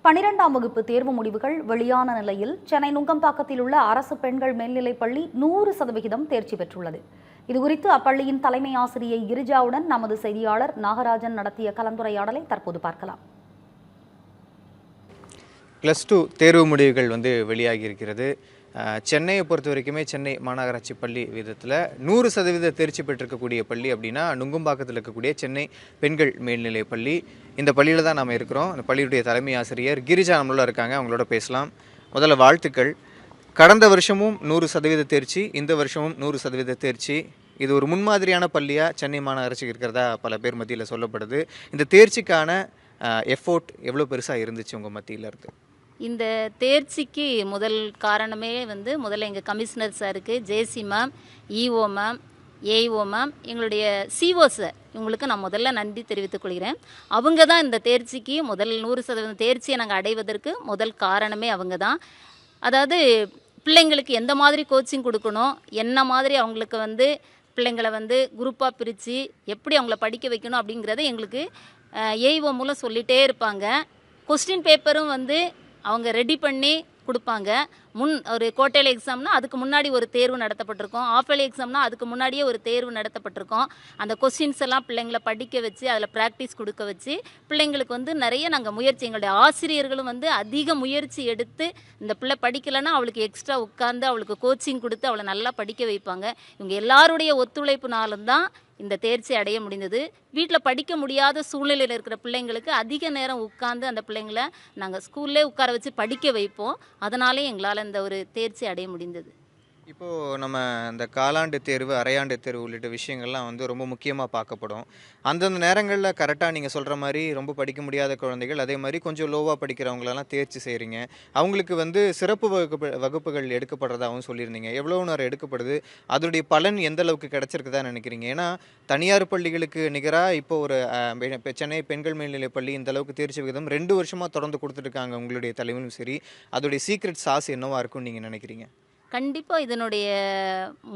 12ஆம் வகுப்பு தேர்வு முடிவுகள் வெளியான நிலையில் சென்னை நுங்கம்பாக்கத்தில் உள்ள அரசு பெண்கள் மேல்நிலைப் பள்ளி 100% தேர்ச்சி பெற்றுள்ளது. இதுகுறித்து அப்பள்ளியின் தலைமை ஆசிரியை கிரிஜாவுடன் நமது செய்தியாளர் நாகராஜன் நடத்திய கலந்துரையாடலை தற்போது பார்க்கலாம். +2 தேர்வு முடிவுகள் வெளியாகி இருக்கிறது. சென்னையை பொறுத்த வரைக்குமே சென்னை மாநகராட்சி பள்ளி விதத்தில் 100% தேர்ச்சி பெற்றிருக்கக்கூடிய பள்ளி அப்படின்னா நுங்கம்பாக்கத்தில் இருக்கக்கூடிய சென்னை பெண்கள் மேல்நிலை பள்ளி. இந்த பள்ளியில் தான் நாம் இருக்கிறோம். இந்த பள்ளியுடைய தலைமை ஆசிரியர் கிரிஜா நம்மளோட இருக்காங்க, அவங்களோட பேசலாம். முதல்ல வாழ்த்துக்கள். கடந்த வருஷமும் 100% தேர்ச்சி, இந்த வருஷமும் 100% தேர்ச்சி. இது ஒரு முன்மாதிரியான பள்ளியாக சென்னை மாநகராட்சிக்கு இருக்கிறதா பல பேர் மத்தியில் சொல்லப்படுது. இந்த தேர்ச்சிக்கான எஃபோர்ட் எவ்வளோ பெருசாக இருந்துச்சு உங்கள் மத்தியில் இருக்குது? இந்த தேர்ச்சிக்கு முதல் காரணமே முதல்ல எங்கள் கமிஷனர் சாருக்கு, JC ma'am, EO ma'am, AEO ma'am, எங்களுடைய சிஓ சார், இவங்களுக்கு நான் முதல்ல நன்றி தெரிவித்துக் கொள்கிறேன். அவங்க தான் இந்த தேர்ச்சிக்கு 100% தேர்ச்சியை நாங்கள் அடைவதற்கு முதல் காரணமே அவங்க தான். அதாவது பிள்ளைங்களுக்கு எந்த மாதிரி கோச்சிங் கொடுக்கணும், என்ன மாதிரி அவங்களுக்கு பிள்ளைங்களை குரூப்பாக பிரித்து எப்படி அவங்கள படிக்க வைக்கணும் அப்படிங்கிறத எங்களுக்கு ஏஇஓ மூலம் சொல்லிகிட்டே இருப்பாங்க. கொஸ்டின் பேப்பரும் அவங்க ரெடி பண்ணி கொடுப்பாங்க. ஒரு குவார்டர்லி எக்ஸாம்னா அதுக்கு முன்னாடி ஒரு தேர்வு நடத்தப்பட்டிருக்கோம், ஆஃபர்லி எக்ஸாம்னா அதுக்கு முன்னாடியே ஒரு தேர்வு நடத்தப்பட்டிருக்கோம். அந்த கொஸ்டின்ஸ் எல்லாம் பிள்ளைங்களை படிக்க வச்சு அதில் ப்ராக்டிஸ் கொடுக்க வச்சு பிள்ளைங்களுக்கு நிறைய நாங்கள் முயற்சி, எங்களுடைய ஆசிரியர்களும் அதிக முயற்சி எடுத்து இந்த பிள்ளை படிக்கலைன்னா அவளுக்கு எக்ஸ்ட்ரா உட்காந்து அவளுக்கு கோச்சிங் கொடுத்து அவளை நல்லா படிக்க வைப்பாங்க. இவங்க எல்லாருடைய ஒத்துழைப்புனாலும் தான் இந்த தேர்ச்சி அடைய முடிந்தது. வீட்டில் படிக்க முடியாத சூழ்நிலையில் இருக்கிற பிள்ளைங்களுக்கு அதிக நேரம் உட்கார்ந்து அந்த பிள்ளைங்களை நாங்கள் ஸ்கூல்லே உட்கார வச்சு படிக்க வைப்போம். அதனாலே எங்களால் இந்த ஒரு தேர்ச்சி அடைய முடிந்தது. இப்போது நம்ம இந்த காலாண்டு தேர்வு, அரையாண்டு தேர்வு உள்ளிட்ட விஷயங்கள்லாம் ரொம்ப முக்கியமாக பார்க்கப்படும். அந்தந்த நேரங்களில் கரெக்டாக நீங்கள் சொல்கிற மாதிரி ரொம்ப படிக்க முடியாத குழந்தைகள், அதே மாதிரி கொஞ்சம் லோவாக படிக்கிறவங்களெல்லாம் தேர்ச்சி செய்கிறீங்க. அவங்களுக்கு சிறப்பு வகுப்புகள் எடுக்கப்படுறதாகவும் சொல்லியிருந்தீங்க. எவ்வளோ நேரம் எடுக்கப்படுது, அதோடைய பலன் எந்த அளவுக்கு கிடச்சிருக்குதா நினைக்கிறீங்க? ஏன்னா தனியார் பள்ளிகளுக்கு நிகராக இப்போ ஒரு சென்னை பெண்கள் மேல்நிலை பள்ளி இந்த அளவுக்கு தேர்ச்சி விகிதம் 2 வருஷமாக தொடர்ந்து கொடுத்துட்ருக்காங்க. உங்களுடைய தலைவரும் சரி, அதோடைய சீக்ரெட் சாஸ் என்னவாக இருக்கும்னு நீங்கள் நினைக்கிறீங்க? கண்டிப்பாக இதனுடைய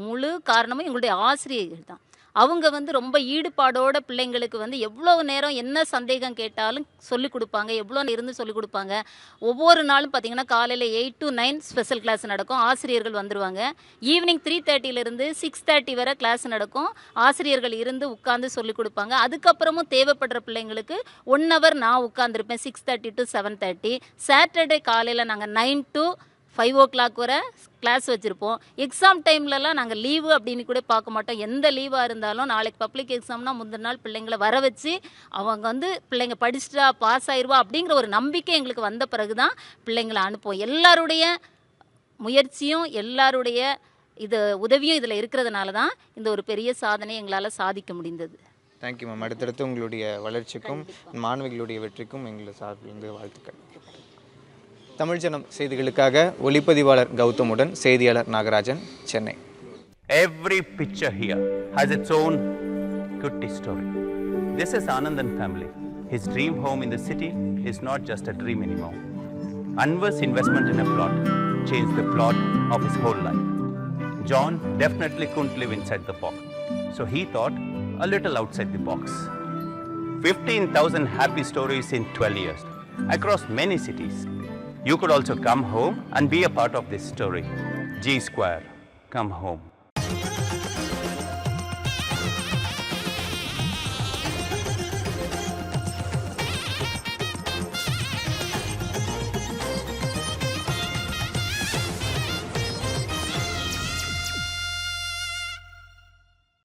முழு காரணமும் எங்களுடைய ஆசிரியர்கள் தான். அவங்க ரொம்ப ஈடுபாடோட பிள்ளைங்களுக்கு எவ்வளோ நேரம் என்ன சந்தேகம் கேட்டாலும் சொல்லிக் கொடுப்பாங்க, எவ்வளோ இருந்து சொல்லிக் கொடுப்பாங்க. ஒவ்வொரு நாளும் பார்த்திங்கன்னா காலையில் 8 to 9 ஸ்பெஷல் கிளாஸ் நடக்கும், ஆசிரியர்கள் வந்துடுவாங்க. ஈவினிங் 3:30 6:30 வரை கிளாஸ் நடக்கும், ஆசிரியர்கள் இருந்து உட்காந்து சொல்லிக் கொடுப்பாங்க. அதுக்கப்புறமும் தேவைப்படுற பிள்ளைங்களுக்கு 1 hour நான் உட்காந்துருப்பேன், 6:30 to 7:30. சாட்டர்டே காலையில் நாங்கள் 9 to 5 o'clock வரை கிளாஸ் வச்சுருப்போம். எக்ஸாம் டைம்லலாம் நாங்கள் லீவு அப்படின்னு கூட பார்க்க மாட்டோம். எந்த லீவாக இருந்தாலும் நாளைக்கு பப்ளிக் எக்ஸாம்னா முந்தின நாள் பிள்ளைங்களை வர வச்சு அவங்க பிள்ளைங்க படிச்சுட்டா பாஸ் ஆயிடுவா அப்படிங்கிற ஒரு நம்பிக்கை எங்களுக்கு வந்த பிறகு தான் பிள்ளைங்களை அனுப்புவோம். எல்லாருடைய முயற்சியும் எல்லாருடைய உதவியும் இதில் இருக்கிறதுனால தான் இந்த ஒரு பெரிய சாதனை எங்களால் சாதிக்க முடிந்தது. Thank you ma'am. அடுத்தடுத்து உங்களுடைய வளர்ச்சிக்கும் மாணவிகளுடைய வெற்றிக்கும் எங்களை சார்பிலிருந்து வாழ்த்துக்கள். தமிழ் ஜனம் செய்திகளுக்காக ஒளிப்பதிவாளர் கௌதமுடன் செய்தியாளர் Nagarajan, Chennai. Every picture here has its own kutti story. This is Anandan family. His dream home in the city is not just a dream anymore. Anwar's investment in a plot changed the plot of his whole life. John definitely couldn't live inside the box, so he thought a little outside the box. 15,000 happy stories in 12 years across many cities. You could also come home and be a part of this story. G Square, come home.